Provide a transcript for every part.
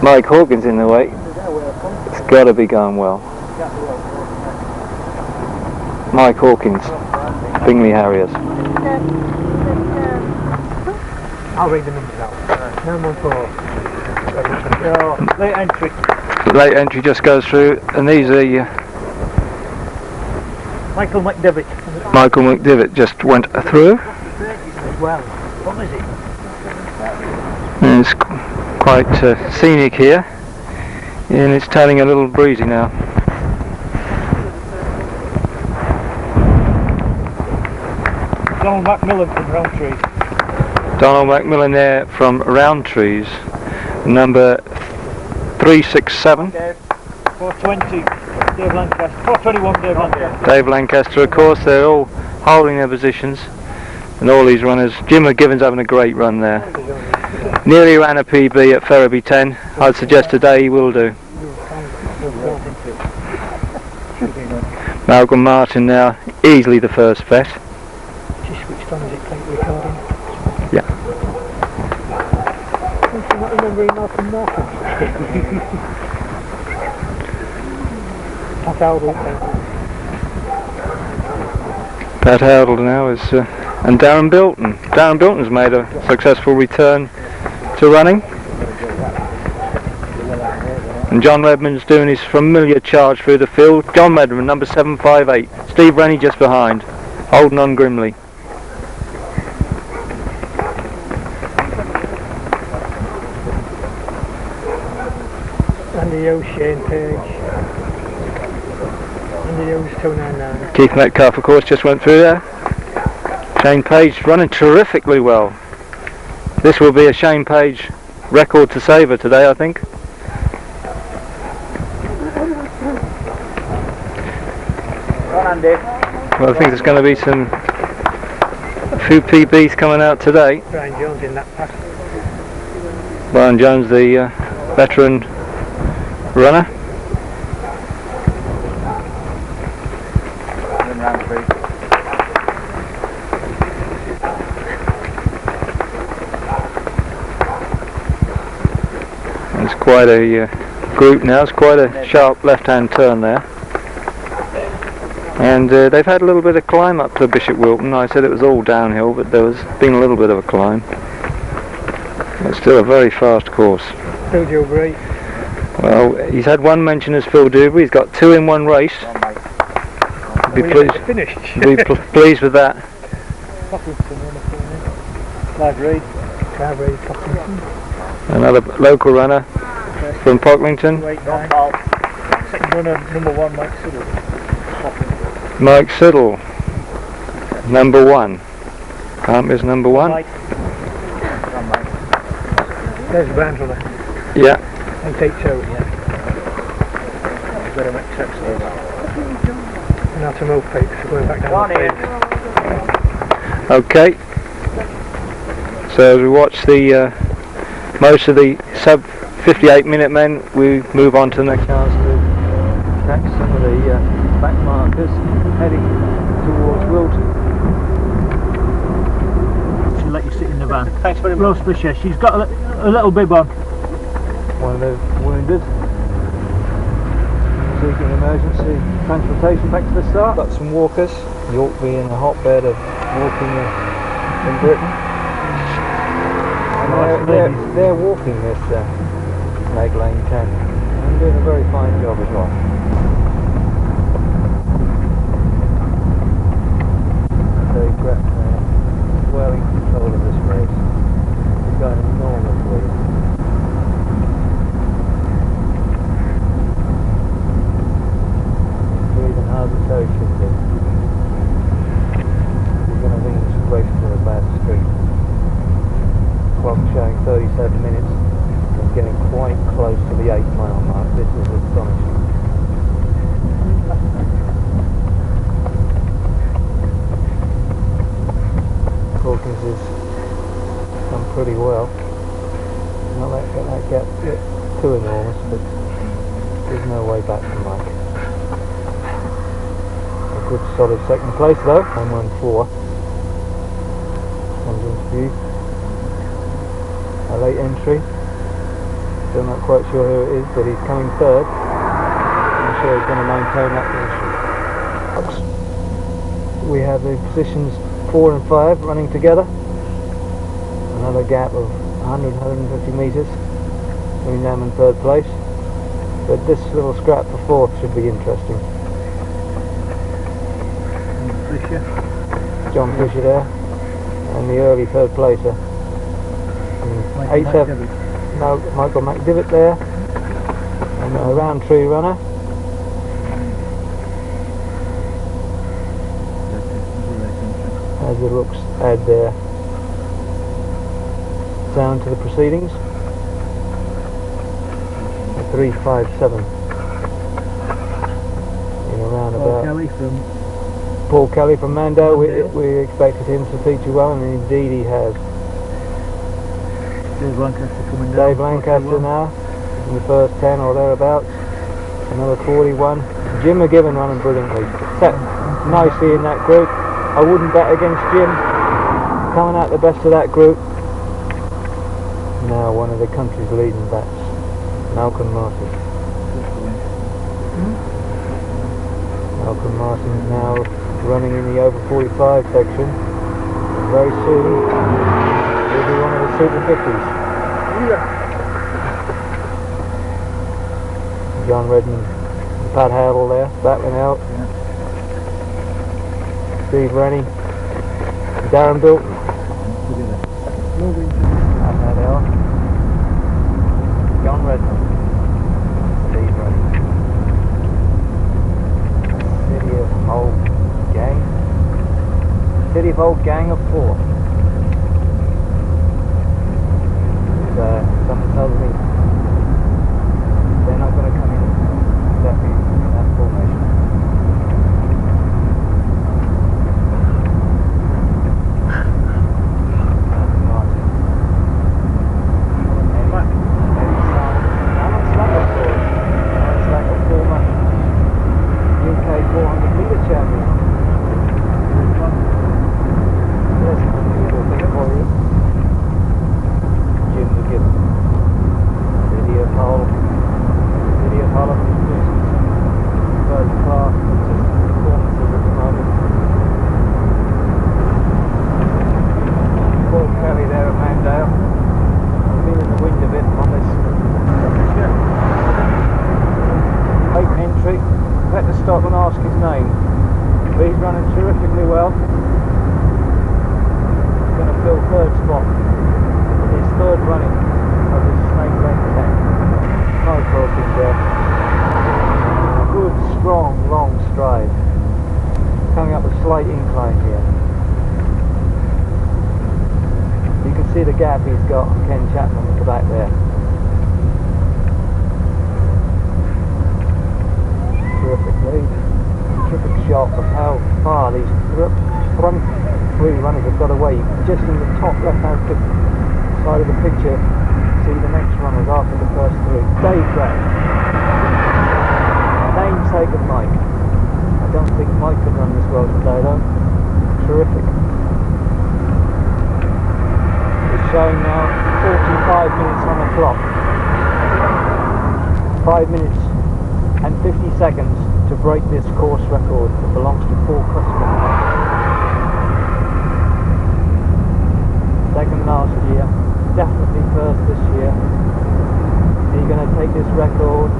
Mike Hawkins in the way. It's got to be going well. Mike Hawkins, Bingley Harriers. I'll read the numbers out. 914. Late entry. Late entry just goes through, and these are Michael McDivitt. Michael McDivitt just went through. Well, what is it? And it's quite scenic here, and it's turning a little breezy now. Donald Macmillan from Roundtrees. Donald Macmillan there from Roundtrees, number 367. 420, Dave Lancaster. 421, Dave Lancaster. Dave Lancaster, of course, they're all holding their positions, and all these runners. Jim McGivern's having a great run there. Nearly ran a PB at Ferriby 10. I'd suggest today he will do. Malcolm Martin now, easily the first vet. Just switched on, is it plate recording? Yeah. I'm not remembering Malcolm Martin. Pat Howdle. Pat Howdle now is, and Darren Bilton. Darren Bilton's made a successful return to running. And John Redmond's doing his familiar charge through the field. John Redmond, number 758. Steve Rennie just behind, holding on grimly. Andy O's, Shane Page. Andy O's 299. Keith Metcalf, of course, just went through there. Shane Page running terrifically well. This will be a Shane Page record to savour today, I think. Well, I think there's going to be a few PBs coming out today. Brian Jones in that pack. Brian Jones, the veteran runner. There's quite a group now. It's quite a sharp left-hand turn there. And they've had a little bit of climb up to Bishop Wilton. I said it was all downhill, but there was been a little bit of a climb. It's still a very fast course. Phil Dewberry. Well, he's had one mention as Phil Dewberry. He's got two in one race. Be pleased pleased with that. Pocklington, Clive Reid. Clive Reid, Pocklington. Another local runner from Pocklington. Second runner, number 1, Mike Siddle. Mike Siddle, number 1. Can't miss number 1. Mike. There's Brown's runner. Yeah. 882, yeah. Better make sense of that. Now to Mill Peaks, going back down the Peaks. Okay. So as we watch the most of the sub 58 minute men, we move on to the next chance to catch some of the back markers heading towards Wilton. She'll let you sit in the van. Thanks very much. Rose Fisher, she's got a little bib on. One of the wounded seeking emergency transportation back to the start. Got some walkers. York being a hotbed of walking in Britain. And they're walking this Leg Lane 10 and doing a very fine job as well. Dave Brett well in control of this race. He's got an enormous lead. Breathing hard as so should be. You're going to think this race for a bad streak. Clock showing 37 minutes and getting quite close to the 8 mile mark. This is astonishing. Hawkins has done pretty well. Not let that get too enormous, but there's no way back from Mike. A good solid second place though, 114. Comes into view. A late entry. Still not quite sure who it is, but he's coming third. I'm sure he's going to maintain that position. We have the positions 4 and 5 running together. Another gap of 100-150 metres between them and third place. But this little scrap for fourth should be interesting. Fisher. John Fisher there, and the early third placer. 8-7. No, Michael McDivitt there, and a round tree runner. As the looks add their sound to the proceedings. 3-5-7 in around about. Paul Kelly from Mando. We expected him to feature well, and indeed he has. Dave Lancaster coming down. Dave Lancaster now in the first 10 or thereabouts. Another 41. Jim McGibbon running brilliantly. Set nicely in that group. I wouldn't bet against Jim. Coming out the best of that group. Now one of the country's leading bats, Malcolm Martin. Malcolm Martin is now running in the over 45 section. Very soon he'll be one of the Super 50s. John Redmond, Pat Howell there, battling out. Steve Rennie, Darren Bilton. And there they are. John Redmond, Steve Rennie. City of Old Gang. City of Old Gang of 4. Something tells me they're not going to come in exactly in that formation. Stop and ask his name. But he's running terrifically well. He's going to fill third spot. His third running of his snake lane 10. No crossing there. Good, strong, long stride. Coming up a slight incline here. You can see the gap he's got on Ken Chapman at the back there. Terrific lead, terrific shot of how far these front 3 runners have got away. Just in the top left hand side of the picture, see the next runners after the first 3. Dave Gray, namesake of Mike. I don't think Mike could run this well today though. Terrific. It's showing now 45 minutes on the clock. 5 minutes and 50 seconds to break this course record that belongs to Paul Cuskin. Second last year, definitely first this year. Are you going to take this record?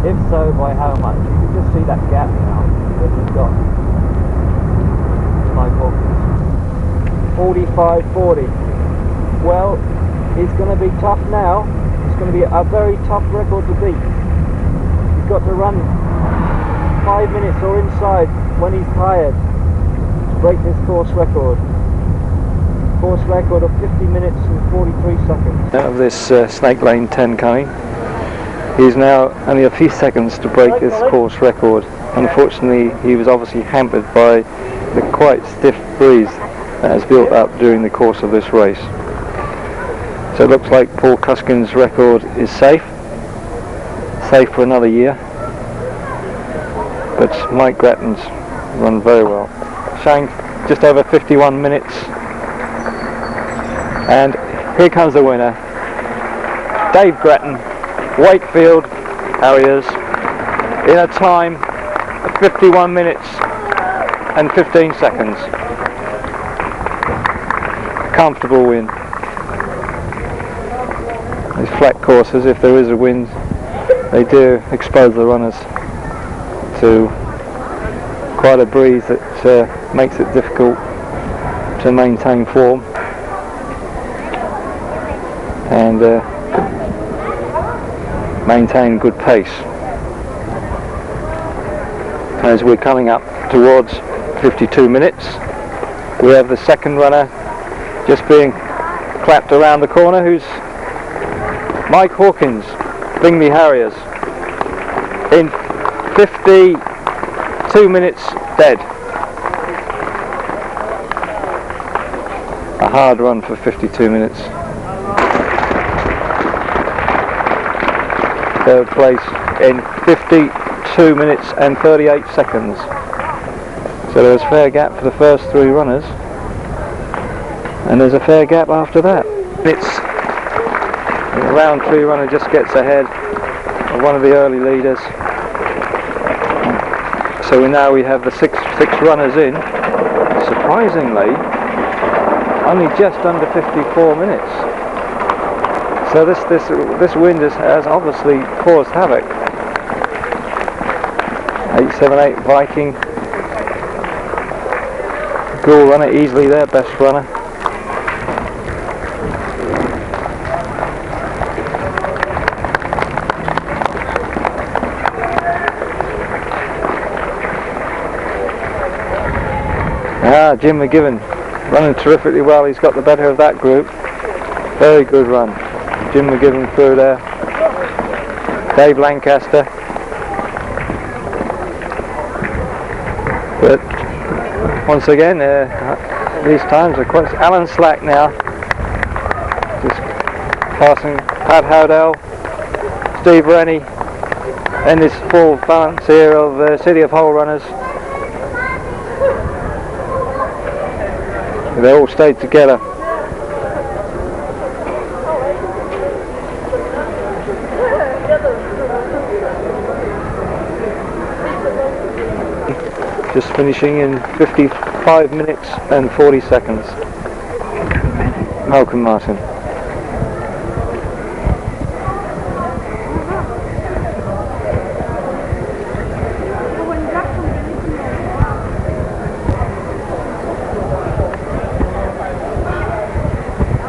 If so, by how much? You can just see that gap now that he's got. Mike Hawkins. 45-40. Well, it's going to be tough now. It's going to be a very tough record to beat. He's got to run 5 minutes or inside when he's tired to break this course record. Course record of 50 minutes and 43 seconds. Out of this Snake Lane 10 coming. He's now only a few seconds to break this course record. Unfortunately, he was obviously hampered by the quite stiff breeze that has built up during the course of this race. So it looks like Paul Cuskin's record is safe for another year, but Mike Gratton's run very well, showing just over 51 minutes, and here comes the winner, Dave Gretton, Wakefield Harriers, in a time of 51 minutes and 15 seconds. Comfortable win. These flat courses, if there is a wind, they do expose the runners to quite a breeze that makes it difficult to maintain form and maintain good pace. As we're coming up towards 52 minutes, we have the second runner just being clapped around the corner, who's Mike Hawkins, Bingley Harriers, in 52 minutes dead. A hard run for 52 minutes. Third place in 52 minutes and 38 seconds. So there was a fair gap for the first three runners, and there's a fair gap after that. The round three runner just gets ahead of one of the early leaders. So now we have the six runners in. Surprisingly, only just under 54 minutes. So this wind has obviously caused havoc. 878 Viking, Ghoul runner, easily their best runner. Jim McGivern running terrifically well. He's got the better of that group. Very good run. Jim McGivern through there. Dave Lancaster. But once again, these times are quite... Alan Slack now. Just passing Pat Howdell, Steve Rennie, and this full balance here of the City of Hull runners. They all stayed together. Just finishing in 55 minutes and 40 seconds. Malcolm Martin.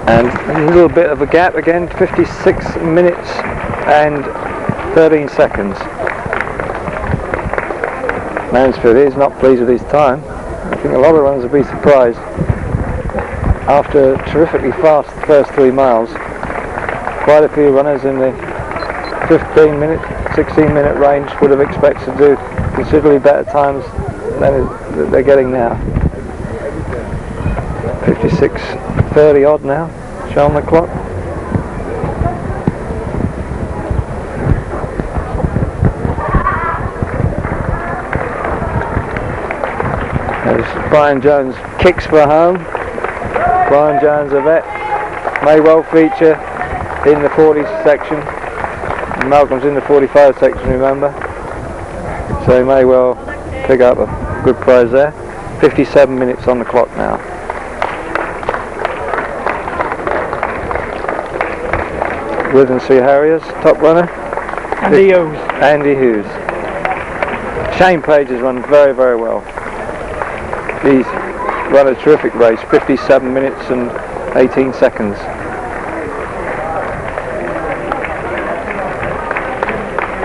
And a little bit of a gap again, 56 minutes and 13 seconds. Mansfield is not pleased with his time. I think a lot of runners will be surprised. After a terrifically fast first 3 miles, quite a few runners in the 15 minute, 16 minute range would have expected to do considerably better times than they're getting now. 56:30 odd now, show on the clock. As Brian Jones kicks for home. Brian Jones, a vet, may well feature in the 40 section. Malcolm's in the 45 section, remember. So he may well pick up a good prize there. 57 minutes on the clock now. Withensea Harriers, top runner. Andy Hughes. Andy Hughes. Shane Page has run very, very well. He's run a terrific race, 57 minutes and 18 seconds.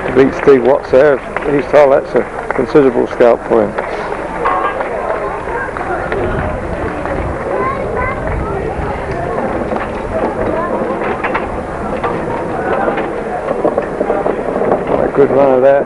To beat Steve Watts there, he's told that's a considerable scalp for him. Good runner there.